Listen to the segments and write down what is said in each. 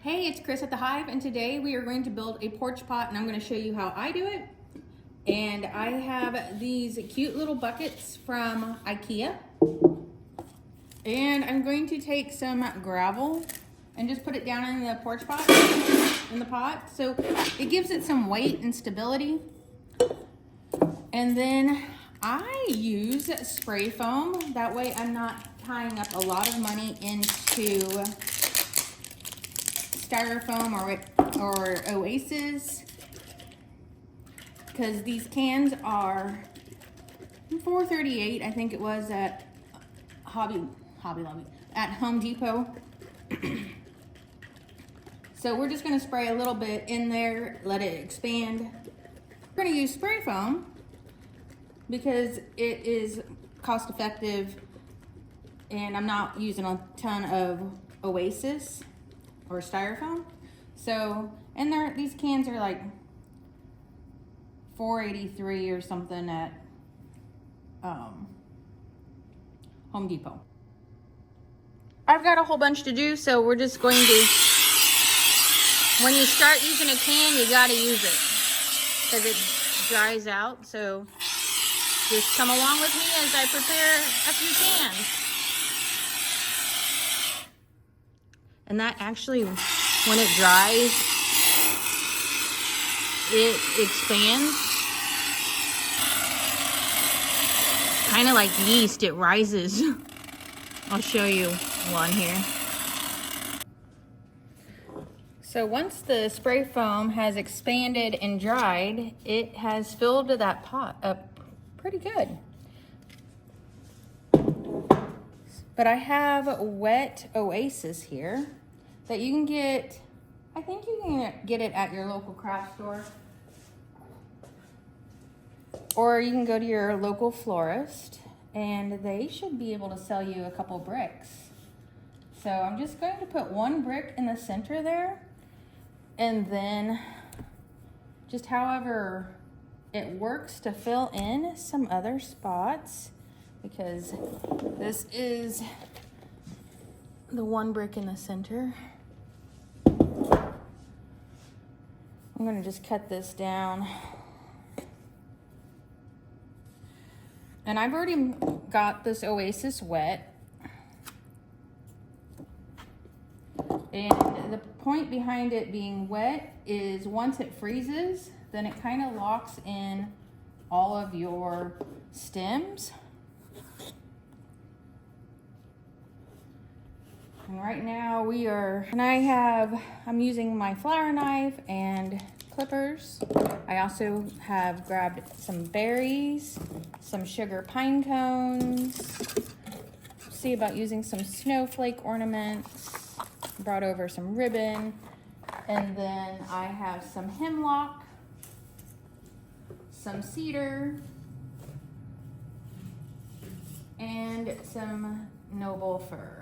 Hey, it's Chris at the Hive, and today we are going to build a porch pot, and I'm going to show you how I do it. And I have these cute little buckets from IKEA. And I'm going to take some gravel and just put it down in the porch pot, in the pot. So it gives it some weight and stability. And then I use spray foam. That way I'm not tying up a lot of money into styrofoam or oasis, because these cans are $4.38, I think it was, at Hobby Lobby at Home Depot. So we're just going to spray a little bit in there, let it expand. We're going to use spray foam because it is cost effective, and I'm not using a ton of oasis or styrofoam. So, and these cans are like $4.83 or something at Home Depot. I've got a whole bunch to do, so we're just going to, when you start using a can, you gotta use it because it dries out. So just come along with me as I prepare a few cans. And that actually, when it dries, it expands. Kind of like yeast, it rises. I'll show you one here. So once the spray foam has expanded and dried, it has filled that pot up pretty good. But I have wet oasis here that you can get, I think you can get it at your local craft store. Or you can go to your local florist and they should be able to sell you a couple bricks. So I'm just going to put one brick in the center there, and then just however it works to fill in some other spots, because this is the one brick in the center. I'm going to just cut this down. And I've already got this oasis wet. And the point behind it being wet is once it freezes, then it kind of locks in all of your stems. And right now I'm using my flower knife and clippers. I also have grabbed some berries, some sugar pine cones, see about using some snowflake ornaments, brought over some ribbon, and then I have some hemlock, some cedar, and some noble fir.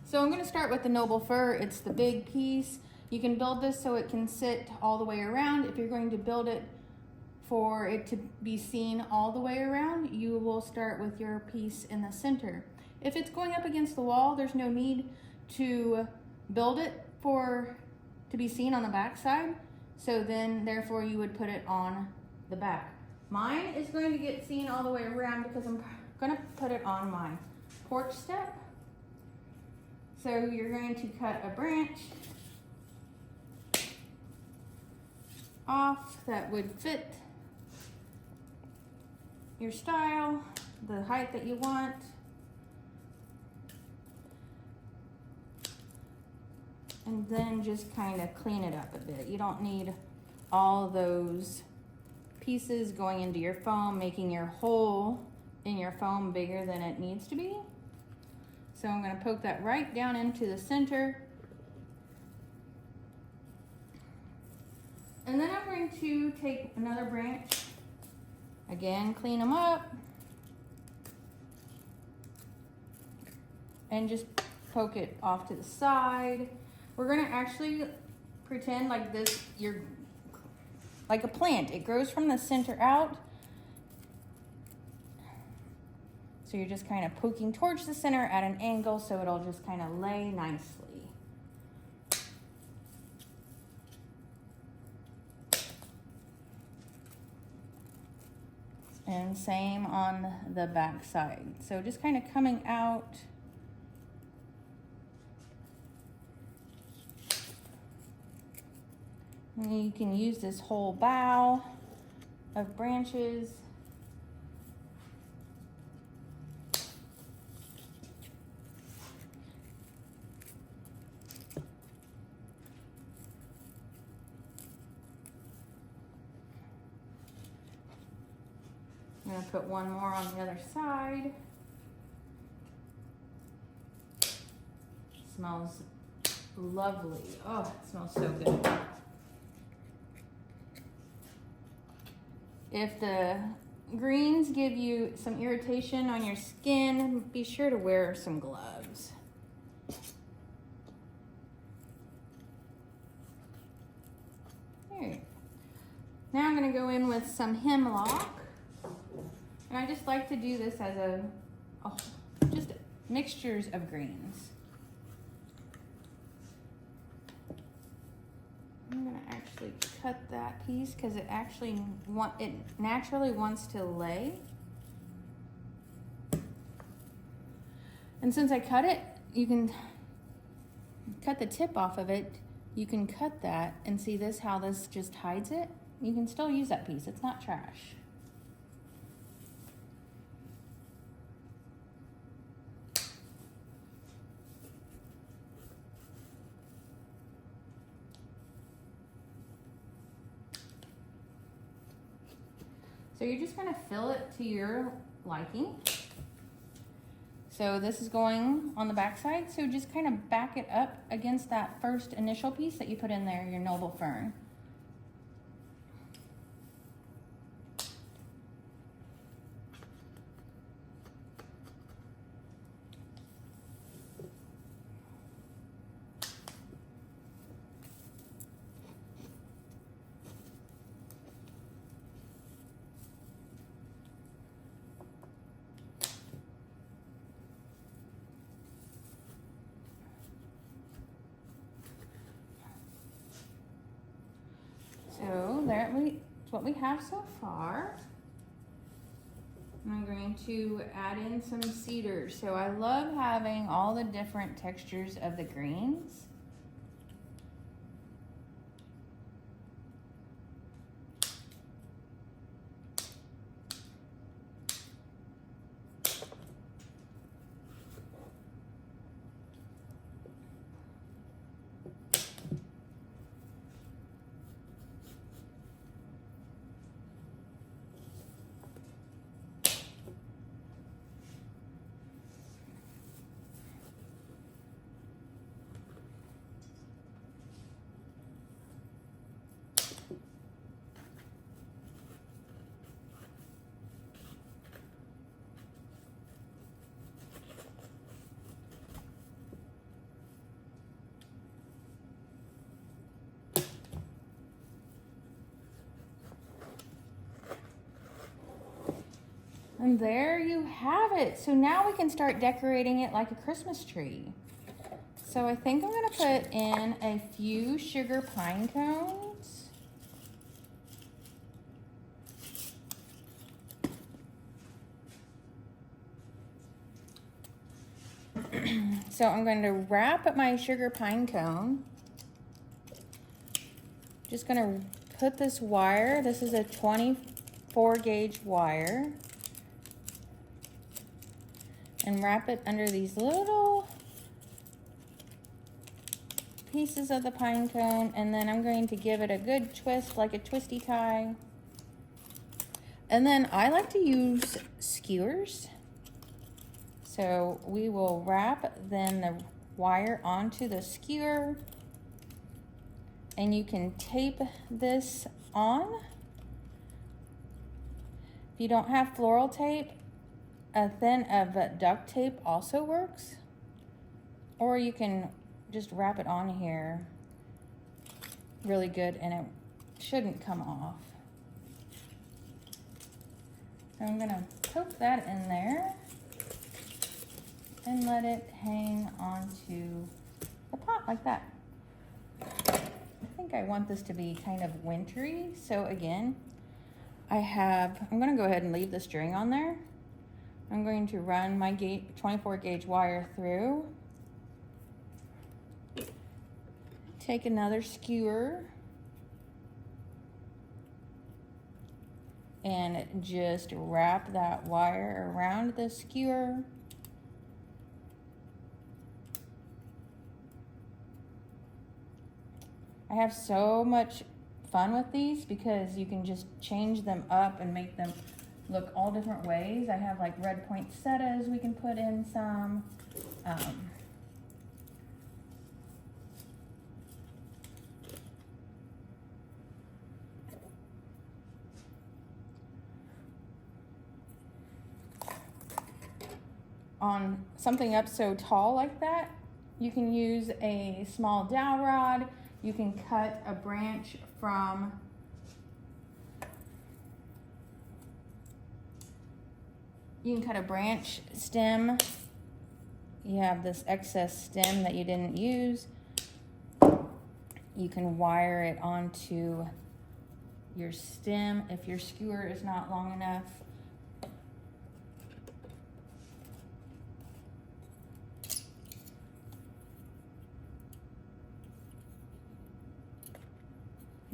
So I'm going to start with the noble fir. It's the big piece. You can build this so it can sit all the way around. If you're going to build it for it to be seen all the way around, you will start with your piece in the center. If it's going up against the wall, there's no need to build it to be seen on the back side. So then therefore you would put it on the back. Mine is going to get seen all the way around because I'm going to put it on my porch step. So you're going to cut a branch off that would fit your style, the height that you want. And then just kind of clean it up a bit. You don't need all those pieces going into your foam, making your hole in your foam bigger than it needs to be. So I'm going to poke that right down into the center. And then I'm going to take another branch, again, clean them up, and just poke it off to the side. We're going to actually pretend like this, you're like a plant. It grows from the center out. So you're just kind of poking towards the center at an angle so it'll just kind of lay nicely. And same on the back side. So just kind of coming out. And you can use this whole bough of branches. I'm gonna put one more on the other side. Smells lovely. Oh, it smells so good. If the greens give you some irritation on your skin, be sure to wear some gloves. There. Now I'm gonna go in with some hemlock. And I just like to do this as just mixtures of greens. I'm gonna actually cut that piece because it naturally wants to lay. And since I cut it, you can cut the tip off of it. You can cut that and see this, how this just hides it. You can still use that piece, it's not trash. So you're just gonna fill it to your liking. So this is going on the back side, so just kind of back it up against that first initial piece that you put in there, your noble fern. So that's what we have so far. I'm going to add in some cedar. So I love having all the different textures of the greens. And there you have it. So now we can start decorating it like a Christmas tree. So I think I'm gonna put in a few sugar pine cones. So I'm going to wrap up my sugar pine cone. Just gonna put this wire, this is a 24 gauge wire, and wrap it under these little pieces of the pine cone, and then I'm going to give it a good twist, like a twisty tie. And then I like to use skewers. So we will wrap then the wire onto the skewer, and you can tape this on. If you don't have floral tape, a thin of duct tape also works, or you can just wrap it on here really good and it shouldn't come off. So I'm gonna poke that in there and let it hang onto the pot like that. I think I want this to be kind of wintry, so again, I'm gonna go ahead and leave the string on there. I'm going to run my 24 gauge wire through. Take another skewer and just wrap that wire around the skewer. I have so much fun with these because you can just change them up and make them look all different ways. I have like red poinsettias we can put in some. On something up so tall like that, you can use a small dowel rod. You can cut a branch from stem. You have this excess stem that you didn't use. You can wire it onto your stem if your skewer is not long enough.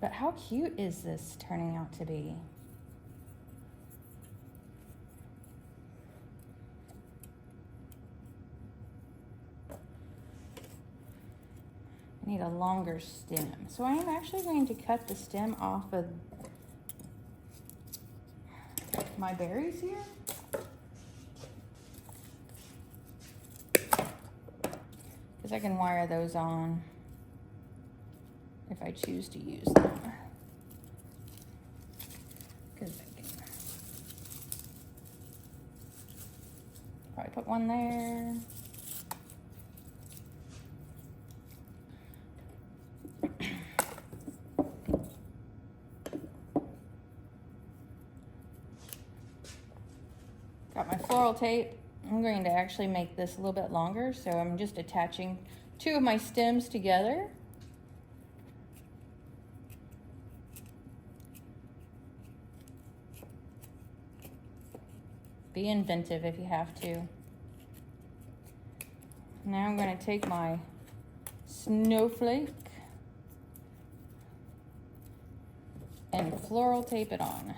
But how cute is this turning out to be? I need a longer stem. So I am actually going to cut the stem off of my berries here. Because I can wire those on if I choose to use them. Because I can probably put one there. Got my floral tape. I'm going to actually make this a little bit longer, so I'm just attaching two of my stems together. Be inventive if you have to. Now I'm going to take my snowflake and floral tape it on.